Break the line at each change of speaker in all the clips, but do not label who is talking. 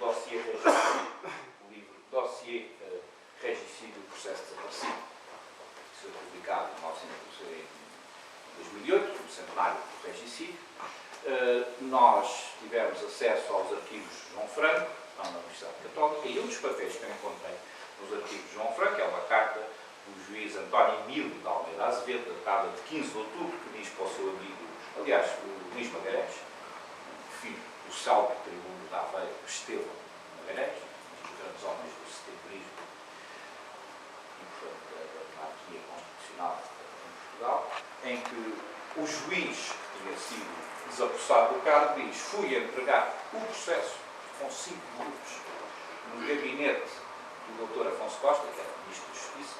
Dossiê Regicídio, o livro Dossiê Regicídio, Processo Desaparecido, que foi publicado em 2008, no centenário do Regicídio. Nós tivemos acesso aos arquivos de João Franco, na Universidade Católica, e um dos papéis que eu encontrei nos arquivos de João Franco é uma carta do juiz António Emílio de Almeida Azevedo, datada de 15 de outubro, que diz para o seu amigo, aliás, o Luís Magalhães, filho do célebre tribuno de Aveiro, Estevão Magalhães, um dos grandes homens do setentenarismo e, portanto, da monarquia constitucional em Portugal, em que o juiz que tinha sido desapossado do cargo diz: fui entregar o processo com 5 minutos no gabinete do Dr. Afonso Costa, que era Ministro da Justiça.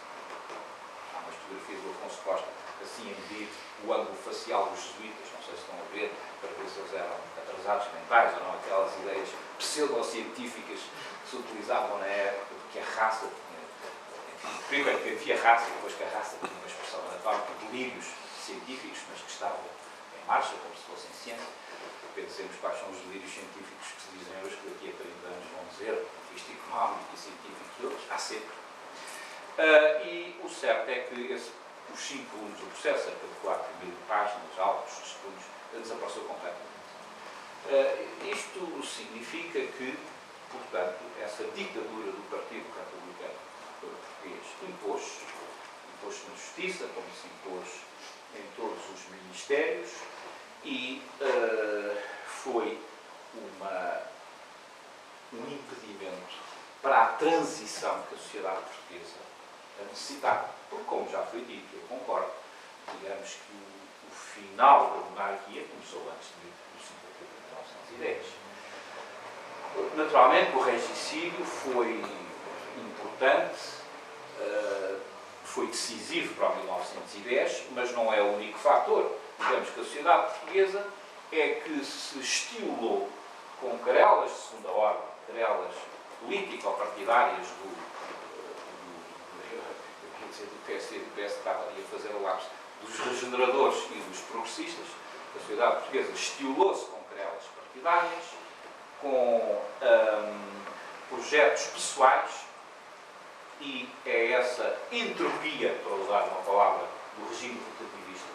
Há umas fotografias do Afonso Costa assim a medir o ângulo facial dos jesuítas, não sei se estão a ver, para ver se eles eram atrasados mentais ou não, aquelas ideias pseudocientíficas que se utilizavam na época, de que a raça tinha, enfim, primeiro que havia raça, depois que a raça tinha uma expressão anatómica, delírios científicos, mas que estavam em marcha, como se fossem ciência. Pensemos quais são os delírios científicos que se dizem hoje, que daqui a 30 anos vão dizer, do ponto de vista económico e científico e outros, há sempre. E o certo é que os 5 volumes do processo, cerca de 4.000 páginas, altos estudos, desapareceu completamente. Isto significa que, portanto, essa ditadura do Partido Republicano Português impôs-se na Justiça, como se impôs em todos os ministérios, e foi um impedimento para a transição que a sociedade portuguesa necessitava. Porque, como já foi dito, eu concordo, digamos que o final da monarquia começou antes do 5 de 1910. Naturalmente, o regicídio foi importante, foi decisivo para 1910, mas não é o único fator. Digamos que a sociedade portuguesa é que se estimulou com querelas de segunda ordem, querelas político-partidárias do PSD e do PS, estava ali a fazer o lapso, dos regeneradores e dos progressistas. A sociedade portuguesa estimulou-se com querelas partidárias, com projetos pessoais, e é essa entropia, para usar uma palavra do regime rotativista,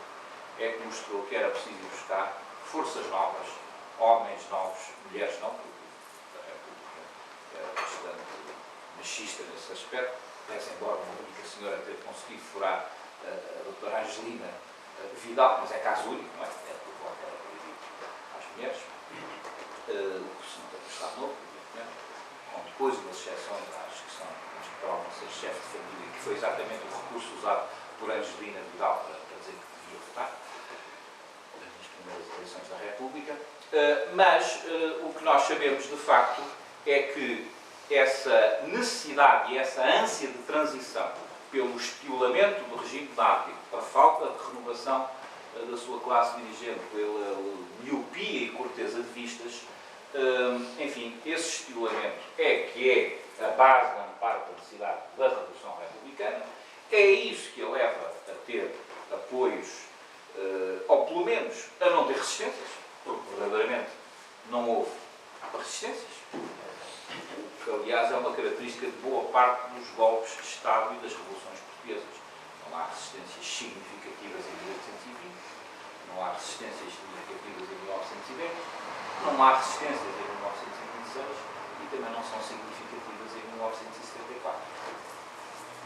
é que mostrou que era preciso buscar forças novas, homens novos, mulheres não, porque a República era bastante machista nesse aspecto, pese embora uma única senhora ter conseguido furar a doutora Angelina Vidal, mas é caso único, não é? É por volta era proibido às mulheres, o que se não tem estado novo, evidentemente, com depois umas exceções, acho que são os que provam ser chefes de família, que foi exatamente o recurso usado por Angelina Vidal para dizer que devia votar nas primeiras eleições da República. Mas o que nós sabemos de facto é que essa necessidade e essa ânsia de transição pelo estiolamento do regime monárquico, pela falta de renovação da sua classe dirigente, pela miopia e corteza de vistas, enfim, esse estiolamento é a base, grande parte, da necessidade da Revolução Republicana. É isso que a leva a ter apoios, ou pelo menos a não ter resistências, porque verdadeiramente não houve resistências. Que, aliás, é uma característica de boa parte dos golpes de Estado e das revoluções portuguesas. Não há resistências significativas em 1820, não há resistências significativas em 1920, não há resistências em 1926 e também não são significativas em 1974.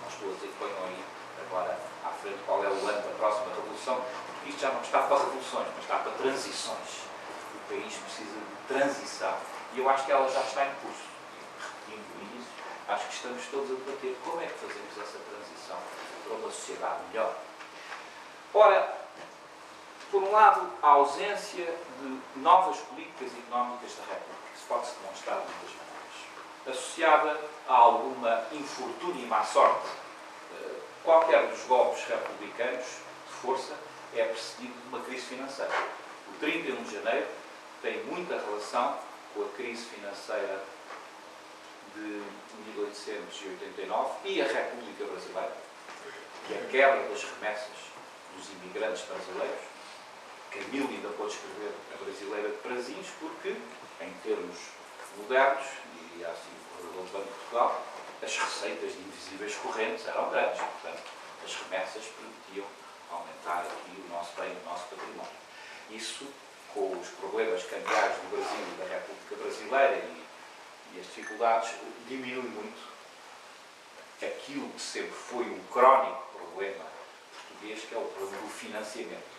Não estou a dizer que ponham aí agora à frente qual é o ano da próxima revolução, porque isto já não está para revoluções, mas está para transições. O país precisa de transição e eu acho que ela já está em curso. Isso, acho que estamos todos a debater como é que fazemos essa transição para uma sociedade melhor. Ora, por um lado, a ausência de novas políticas económicas da República, que se pode-se demonstrar de muitas maneiras, associada a alguma infortúnio e má sorte. Qualquer dos golpes republicanos de força é precedido de uma crise financeira. O 31 de janeiro tem muita relação com a crise financeira de 1889 e a República Brasileira, e a quebra das remessas dos imigrantes brasileiros. Camilo ainda pode escrever a Brasileira de Prazins, porque, em termos modernos, e teria sido governador do Banco de Portugal, as receitas de invisíveis correntes eram grandes, portanto, as remessas permitiam aumentar aqui o nosso bem, o nosso património. Isso, com os problemas cambiais do Brasil e da República Brasileira e as dificuldades, diminui muito aquilo que sempre foi um crónico problema português, que é o problema do financiamento.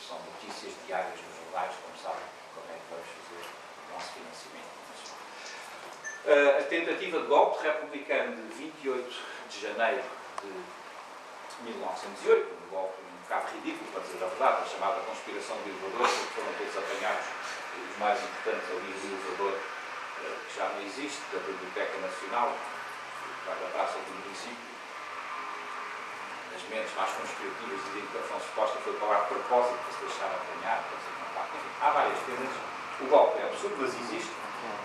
São notícias diárias nos jornais, como sabem, como é que vamos fazer o nosso financiamento nacional. A tentativa de golpe republicano de 28 de janeiro de 1908, um golpe um bocado ridículo, para dizer a verdade, a chamada conspiração do elevador, porque foram todos apanhados, os mais importantes ali do elevador, que já não existe, da Biblioteca Nacional, da Praça do Município. As mentes mais conspirativas dizem que a Afonso Costa foi para lá de propósito para se deixar apanhar, para se encontrar. Enfim, há várias tendências. O golpe é absurdo, mas existe.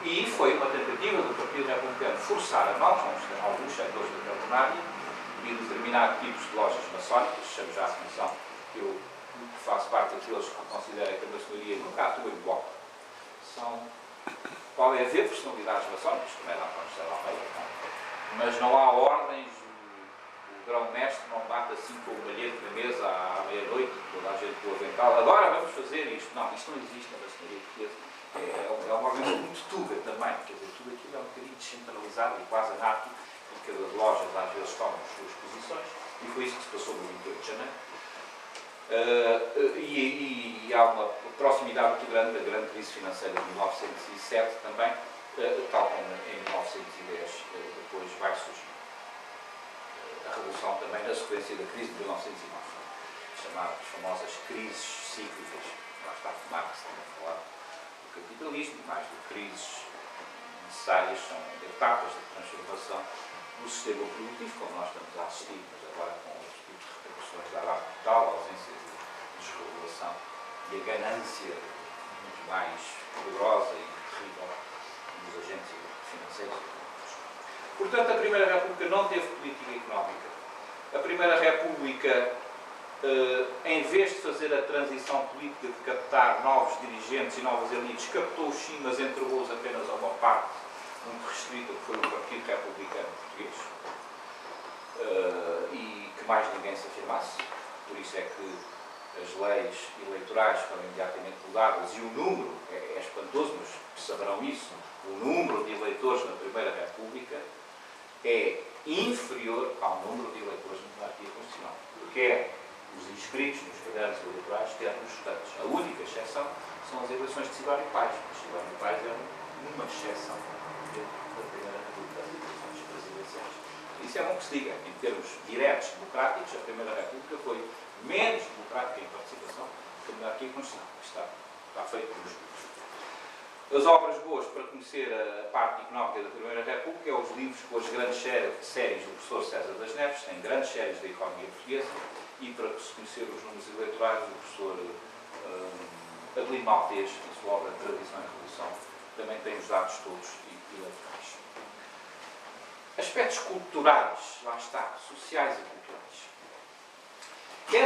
E foi uma tentativa do Partido Republicano forçar a nós, alguns setores da coronária, e determinado tipos de lojas maçónicas, chamo já a atenção, eu faço parte daqueles que consideram que a maçonaria nunca atua em bloco. Pode haver personalidades maçónicas, como é da Afonso Almeida, mas não há ordens. O grão-mestre não bate assim com o malhete na mesa à meia-noite, toda a gente com o avental. Agora vamos fazer isto. Não, isto não existe na maçonaria portuguesa. É uma organização muito tuga também. Quer dizer, tudo aquilo é um bocadinho descentralizado e quase anato, e cada lojas às vezes tomam as suas posições, e foi isso que se passou no 28 de janeiro. E há uma proximidade muito grande da grande crise financeira de 1907 também, tal como em 1910 depois vai surgir a Revolução também na sequência da crise de 1909, chamadas famosas crises cíclicas. Lá está Marx também a falar do capitalismo, mais do que crises necessárias, são etapas de transformação do sistema produtivo, como nós estamos a assistir, mas agora com outros tipos de repercussões da área capital, a ausência de desregulação e a ganância muito mais poderosa e terrível dos agentes financeiros. Portanto, a Primeira República não teve política económica. A Primeira República, em vez de fazer a transição política de captar novos dirigentes e novas elites, captou-os sim, mas entregou-os apenas a uma parte muito restrita, que foi o Partido Republicano Português, e que mais ninguém se afirmasse. Por isso é que as leis eleitorais foram imediatamente mudadas e o número, é espantoso, mas saberão isso, o número de eleitores na Primeira República é inferior ao número de eleitores na monarquia constitucional. Quer os inscritos nos cadernos eleitorais, quer nos votantes. A única exceção são as eleições de Sidónio Pais. As Sidónio Pais eram uma exceção da Primeira República, das eleições presidenciais. Isso é bom que se diga. Em termos diretos democráticos, a Primeira República foi menos democrática em participação que a monarquia constitucional. Está feito nos grupos. As obras boas para conhecer a parte económica da Primeira República é os livros com as grandes séries do professor César das Neves, tem grandes séries da economia portuguesa, e para se conhecer os números eleitorais, o professor Adelino Maltês, na sua obra Tradição e Revolução, também tem os dados todos eleitorais. Aspectos culturais, lá está, sociais e culturais.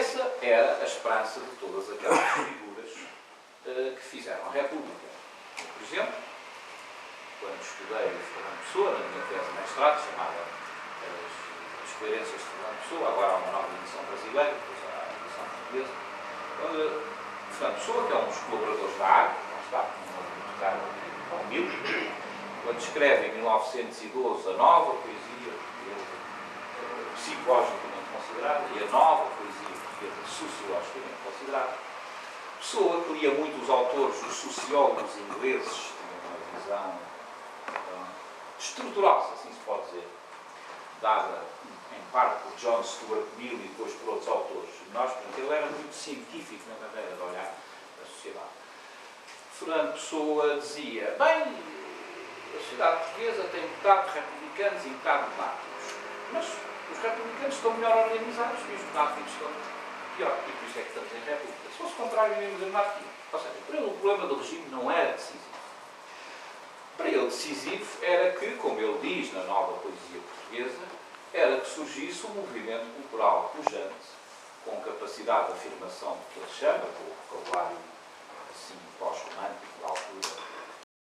Essa era a esperança de todas aquelas figuras que fizeram a República. Por exemplo, quando estudei Fernando Pessoa, na minha tese de mestrado, chamada As Coerências de Fernando Pessoa, agora há uma nova edição brasileira, depois há a edição portuguesa, Fernando Pessoa, que é um dos colaboradores da ARC, não está muito caro ao humilde, quando escreve em 1912 a nova poesia psicologicamente considerada e a nova poesia portuguesa sociologicamente considerada, Pessoa que lia muito os autores, os sociólogos ingleses, tinha uma visão estrutural, se assim se pode dizer, dada em parte por John Stuart Mill e depois por outros autores. Portanto, ele era muito científico na maneira de olhar a sociedade. Fernando Pessoa dizia, bem, a sociedade portuguesa tem metade de republicanos e metade de monárquicos, mas os republicanos estão melhor organizados e os monárquicos estão pior, e por isso é que estamos em república. Se fosse o contrário, iríamos a monarquia. Ou seja, para ele o problema do regime não era decisivo. Para ele decisivo era que, como ele diz na nova poesia portuguesa, era que surgisse um movimento cultural pujante, com capacidade de afirmação que ele chama, com o vocabulário assim, pós-romântico da altura,